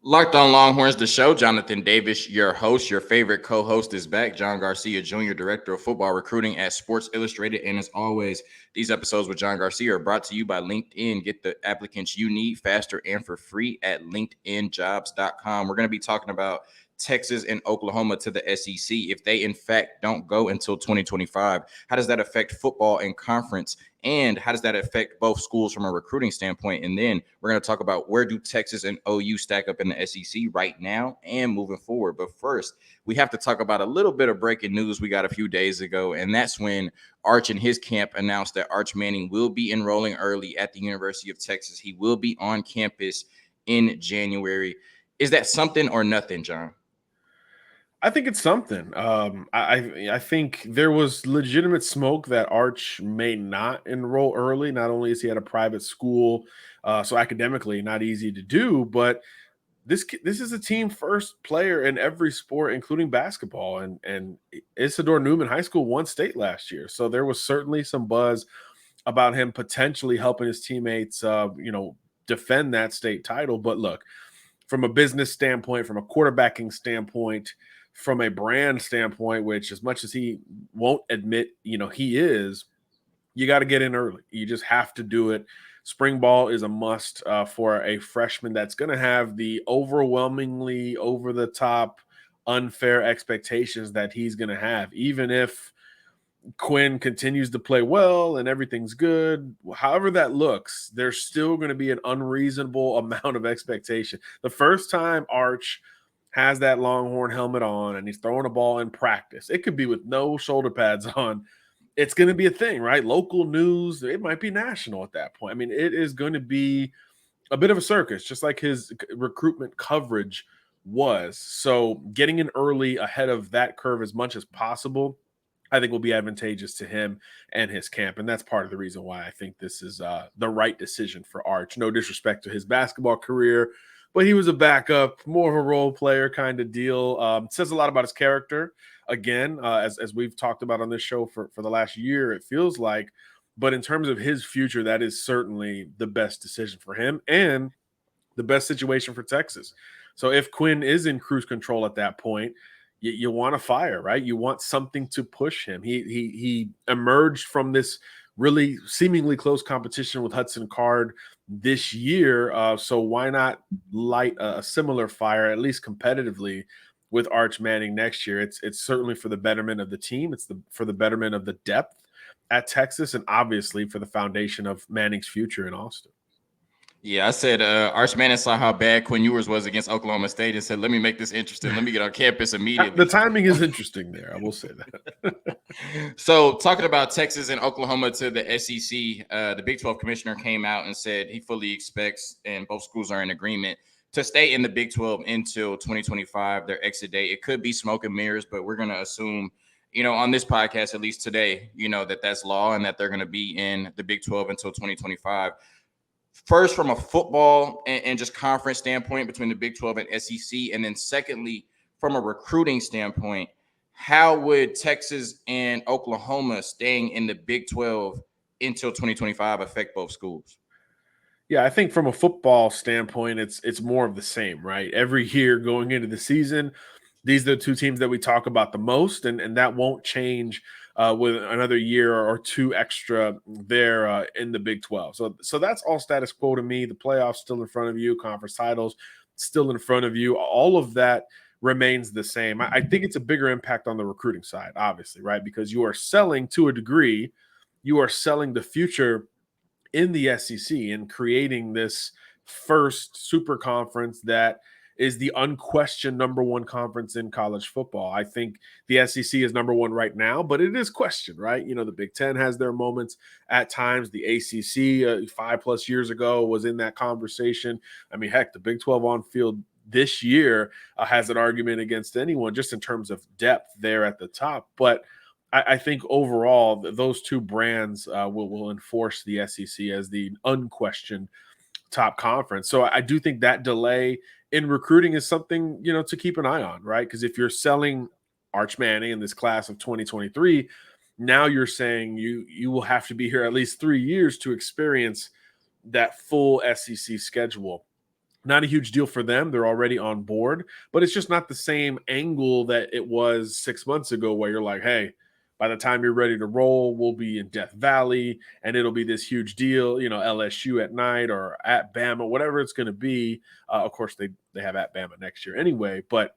Locked on Longhorns, the show. Jonathan Davis, your host. Your favorite co-host is back. John Garcia Jr., Director of Football Recruiting at Sports Illustrated. And as always, these episodes with John Garcia are brought to you by LinkedIn. Get the applicants you need faster and for free at linkedinjobs.com. We're going to be talking about Texas and Oklahoma to the SEC. If they, in fact, don't go until 2025, how does that affect football and conference? And how does that affect both schools from a recruiting standpoint? And then we're going to talk about where do Texas and OU stack up in the SEC right now and moving forward. But first, we have to talk about a little bit of breaking news we got a few days ago. And that's when Arch and his camp announced that Arch Manning will be enrolling early at the University of Texas. He will be on campus in January. Is that something or nothing, John? I think it's something. I think there was legitimate smoke that Arch may not enroll early. Not only is he at a private school, so academically not easy to do, but this is a team first player in every sport, including basketball. And Isidore Newman High School won state last year, so there was certainly some buzz about him potentially helping his teammates, defend that state title. But look, from a business standpoint, from a quarterbacking standpoint, from a brand standpoint, which as much as he won't admit, he is, you got to get in early. You just have to do it. Spring ball is a must for a freshman that's going to have the overwhelmingly over the top, unfair expectations that he's going to have, even if Quinn continues to play well and everything's good. However that looks, there's still going to be an unreasonable amount of expectation. The first time Arch has that Longhorn helmet on and he's throwing a ball in practice, it could be with no shoulder pads on. It's going to be a thing, right? Local news, it might be national at that point. I mean, it is going to be a bit of a circus, just like his recruitment coverage was. So getting in early ahead of that curve as much as possible, I think will be advantageous to him and his camp. And that's part of the reason why I think this is the right decision for Arch. No disrespect to his basketball career, but he was a backup, more of a role player kind of deal. Says a lot about his character. Again, as we've talked about on this show for the last year, it feels like. But in terms of his future, that is certainly the best decision for him and the best situation for Texas. So if Quinn is in cruise control at that point, you want to fire, right? You want something to push him. He emerged from this really seemingly close competition with Hudson Card this year. So why not light a similar fire, at least competitively, with Arch Manning next year? It's certainly for the betterment of the team. It's for the betterment of the depth at Texas, and obviously for the foundation of Manning's future in Austin. Yeah, I said Arch Manning saw how bad Quinn Ewers was against Oklahoma State and said, let me make this interesting. Let me get on campus immediately. The timing is interesting there. I will say that. So talking about Texas and Oklahoma to the SEC, the Big 12 commissioner came out and said he fully expects, and both schools are in agreement, to stay in the Big 12 until 2025, their exit date. It could be smoke and mirrors, but we're going to assume, on this podcast, at least today, that's law and that they're going to be in the Big 12 until 2025. First, from a football and just conference standpoint between the Big 12 and SEC, and then secondly, from a recruiting standpoint, how would Texas and Oklahoma staying in the Big 12 until 2025 affect both schools? Yeah, I think from a football standpoint, it's more of the same, right? Every year going into the season, these are the two teams that we talk about the most, and that won't change with another year or two extra there in the Big 12. So that's all status quo to me. The playoffs still in front of you, conference titles still in front of you. All of that remains the same. I think it's a bigger impact on the recruiting side, obviously, right? Because you are selling to a degree, you are selling the future in the SEC and creating this first super conference that is the unquestioned number one conference in college football. I think the SEC is number one right now, but it is questioned, right? The Big Ten has their moments at times. The ACC 5+ years ago was in that conversation. I mean, heck, the Big 12 on field this year has an argument against anyone just in terms of depth there at the top. But I think overall those two brands will enforce the SEC as the unquestioned top conference. So I do think that delay in recruiting is something, to keep an eye on, right? Because if you're selling Arch Manning in this class of 2023, now you're saying you will have to be here at least 3 years to experience that full SEC schedule. Not a huge deal for them. They're already on board, but it's just not the same angle that it was 6 months ago where you're like, hey, by the time you're ready to roll, we'll be in Death Valley and it'll be this huge deal, LSU at night or at Bama, whatever it's going to be. Of course, they have at Bama next year anyway, but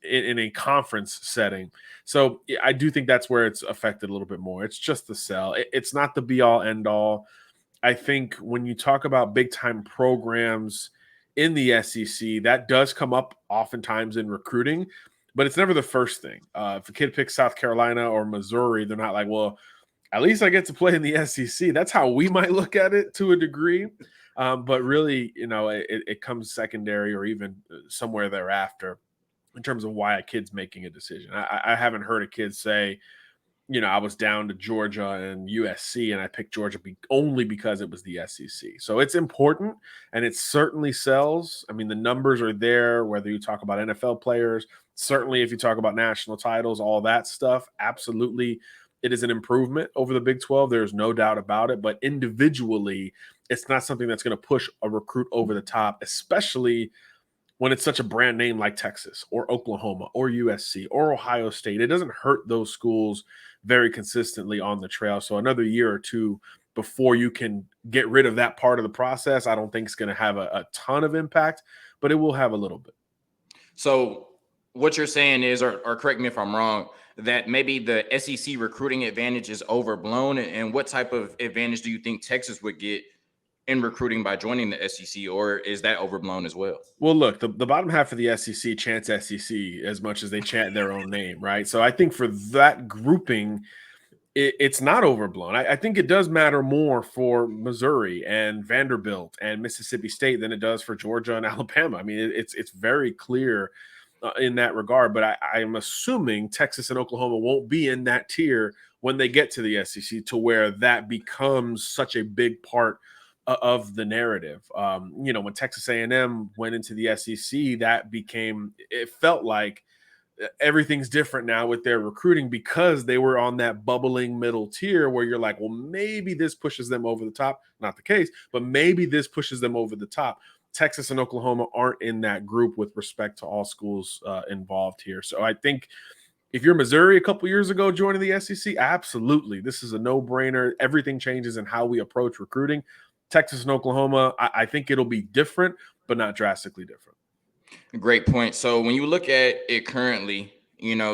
in a conference setting. So yeah, I do think that's where it's affected a little bit more. It's just the sell. It's not the be all end all. I think when you talk about big time programs in the SEC, that does come up oftentimes in recruiting, but it's never the first thing. If a kid picks South Carolina or Missouri, they're not like, well, at least I get to play in the SEC. That's how we might look at it to a degree. But really, it comes secondary or even somewhere thereafter in terms of why a kid's making a decision. I haven't heard a kid say, I was down to Georgia and USC, and I picked Georgia only because it was the SEC. So it's important, and it certainly sells. I mean, the numbers are there, whether you talk about NFL players, certainly if you talk about national titles, all that stuff, absolutely. It is an improvement over the Big 12. There's no doubt about it. But individually, it's not something that's going to push a recruit over the top, especially when it's such a brand name like Texas or Oklahoma or USC or Ohio State. It doesn't hurt those schools very consistently on the trail. So another year or two before you can get rid of that part of the process, I don't think it's going to have a ton of impact, but it will have a little bit. So what you're saying is, or correct me if I'm wrong, that maybe the SEC recruiting advantage is overblown. And what type of advantage do you think Texas would get in recruiting by joining the SEC, or is that overblown as well? Well, look, the bottom half of the SEC chants SEC as much as they chant their own name, right? So I think for that grouping, it's not overblown. I think it does matter more for Missouri and Vanderbilt and Mississippi State than it does for Georgia and Alabama. I mean, it's very clear in that regard. But I'm assuming Texas and Oklahoma won't be in that tier when they get to the SEC, to where that becomes such a big part of the narrative. When Texas A&M went into the SEC, it felt like everything's different now with their recruiting, because they were on that bubbling middle tier where you're like, well, maybe this pushes them over the top. Not the case, but maybe this pushes them over the top. Texas and Oklahoma aren't in that group with respect to all schools involved here. So I think if you're Missouri a couple years ago joining the SEC, absolutely. This is a no-brainer. Everything changes in how we approach recruiting. Texas and Oklahoma, I think it'll be different, but not drastically different. Great point. So when you look at it currently,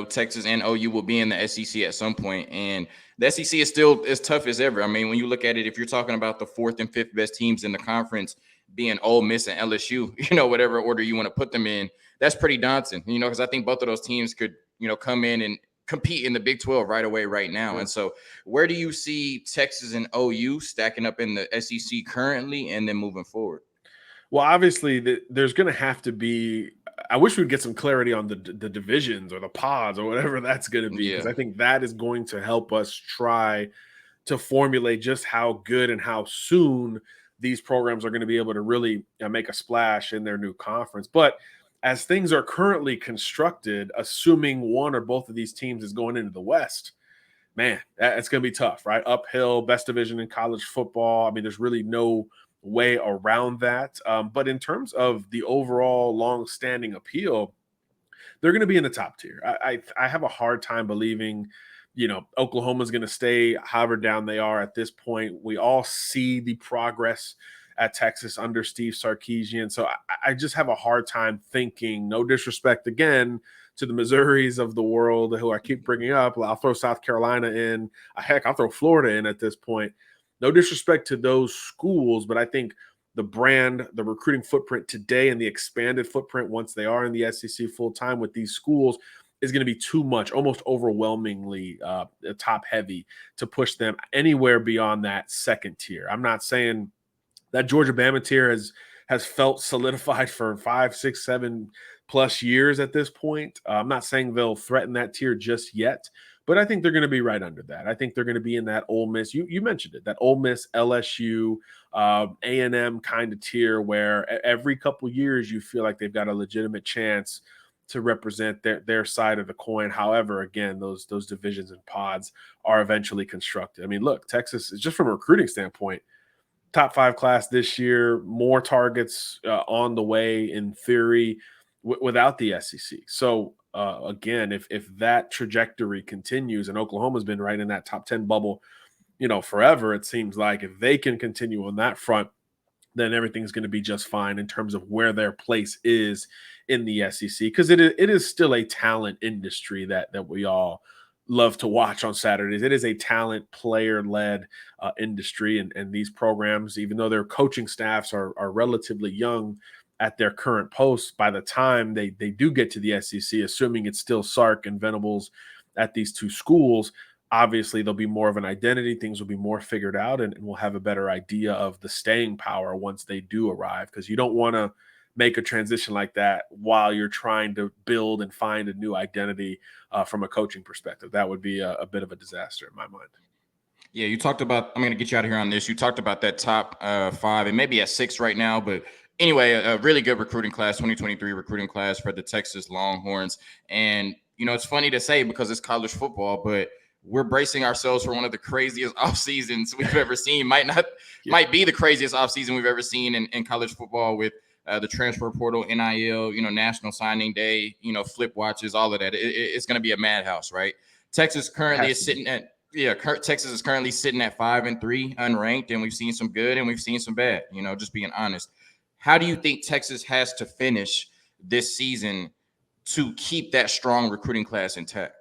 Texas and OU will be in the SEC at some point, and the SEC is still as tough as ever. I mean, when you look at it, if you're talking about the fourth and fifth best teams in the conference being Ole Miss and LSU, whatever order you want to put them in, that's pretty daunting, because I think both of those teams could, come in and compete in the Big 12 right away right now. And so where do you see Texas and OU stacking up in the SEC currently and then moving forward? Well, obviously, there's going to have to be – I wish we'd get some clarity on the divisions or the pods or whatever that's going to be, because I think that is going to help us try to formulate just how good and how soon these programs are going to be able to really make a splash in their new conference. But as things are currently constructed, assuming one or both of these teams is going into the West, man, it's going to be tough, right? Uphill, best division in college football. I mean, there's really no way around that. But in terms of the overall long-standing appeal, they're going to be in the top tier. I have a hard time believing, Oklahoma's going to stay however down they are at this point. We all see the progress at Texas under Steve Sarkisian. So I just have a hard time thinking, no disrespect again to the Missouris of the world who I keep bringing up. I'll throw South Carolina in. Heck, I'll throw Florida in at this point. No disrespect to those schools, but I think the brand, the recruiting footprint today, and the expanded footprint once they are in the SEC full-time with these schools is going to be too much, almost overwhelmingly top heavy to push them anywhere beyond that second tier. I'm not saying that Georgia-Bama tier has felt solidified for 5, 6, 7 plus years at this point. I'm not saying they'll threaten that tier just yet, but I think they're going to be right under that. I think they're going to be in that Ole Miss. You mentioned it, that Ole Miss, LSU, A&M kind of tier where every couple years you feel like they've got a legitimate chance to represent their side of the coin. However, again, those divisions and pods are eventually constructed. I mean, look, Texas is just from a recruiting standpoint, top 5 class this year, more targets on the way in theory without the SEC. So again, if that trajectory continues, and Oklahoma's been right in that top 10 bubble, forever, it seems like if they can continue on that front, then everything's going to be just fine in terms of where their place is in the SEC, because it is still a talent industry that we all love to watch on Saturdays. It is a talent player led industry, and these programs, even though their coaching staffs are relatively young at their current posts, by the time they do get to the SEC, assuming it's still Sark and Venables at these two schools, obviously there'll be more of an identity. Things will be more figured out, and we'll have a better idea of the staying power once they do arrive, because you don't want to make a transition like that while you're trying to build and find a new identity from a coaching perspective. That would be a bit of a disaster in my mind. Yeah, you talked about, I'm going to get you out of here on this. You talked about that top 5, and maybe at 6 right now, but anyway, a really good recruiting class, 2023 recruiting class for the Texas Longhorns. And, it's funny to say because it's college football, but we're bracing ourselves for one of the craziest off seasons we've ever seen. Might be the craziest off season we've ever seen in college football, with the transfer portal, NIL, National Signing Day, flip watches, all of that. It's going to be a madhouse, right? Texas currently is sitting at Texas is currently sitting at 5-3, unranked, and we've seen some good and we've seen some bad. Just being honest. How do you think Texas has to finish this season to keep that strong recruiting class intact?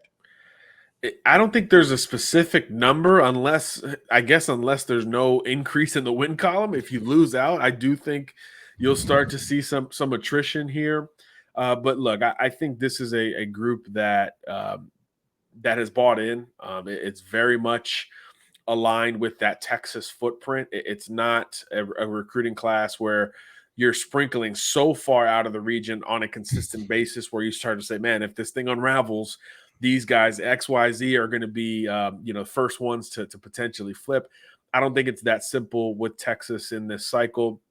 I don't think there's a specific number unless there's no increase in the win column. If you lose out, I do think you'll start to see some attrition here. But look, I think this is a group that has bought in. It's very much aligned with that Texas footprint. It's not a recruiting class where you're sprinkling so far out of the region on a consistent basis where you start to say, man, if this thing unravels, these guys XYZ are going to be first ones to potentially flip. I don't think it's that simple with Texas in this cycle.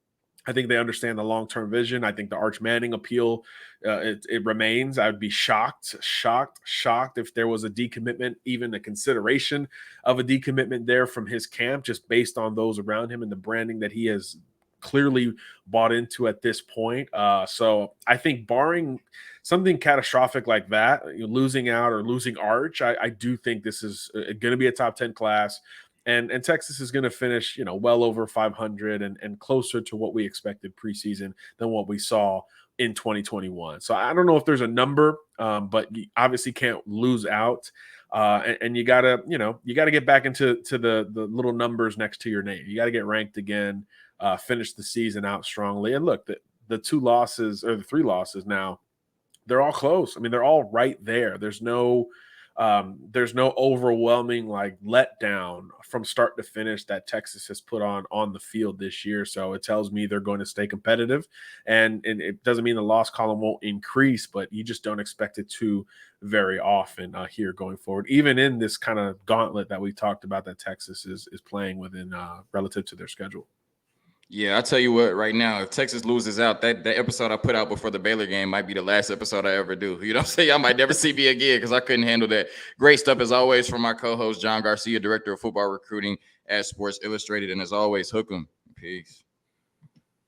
I think they understand the long-term vision. I think the Arch Manning appeal, it remains. I would be shocked if there was a decommitment, even a consideration of a decommitment there from his camp, just based on those around him and the branding that he has clearly bought into at this point. So I think barring something catastrophic like that, losing out or losing Arch, I do think this is going to be a top 10 class. And Texas is going to finish, well over 500 and closer to what we expected preseason than what we saw in 2021. So I don't know if there's a number, but you obviously can't lose out. And you gotta get back into the little numbers next to your name. You got to get ranked again, finish the season out strongly. And look, the 2 losses or the 3 losses now, they're all close. I mean, they're all right there. There's no overwhelming letdown from start to finish that Texas has put on the field this year. So it tells me they're going to stay competitive, and it doesn't mean the loss column won't increase, but you just don't expect it to very often here going forward, even in this kind of gauntlet that we talked about that Texas is playing within relative to their schedule. Yeah, I'll tell you what, right now, if Texas loses out, that episode I put out before the Baylor game might be the last episode I ever do. You know what I'm saying? Y'all might never see me again because I couldn't handle that. Great stuff, as always, from my co-host, John Garcia, Director of Football Recruiting at Sports Illustrated. And as always, hook 'em. Peace.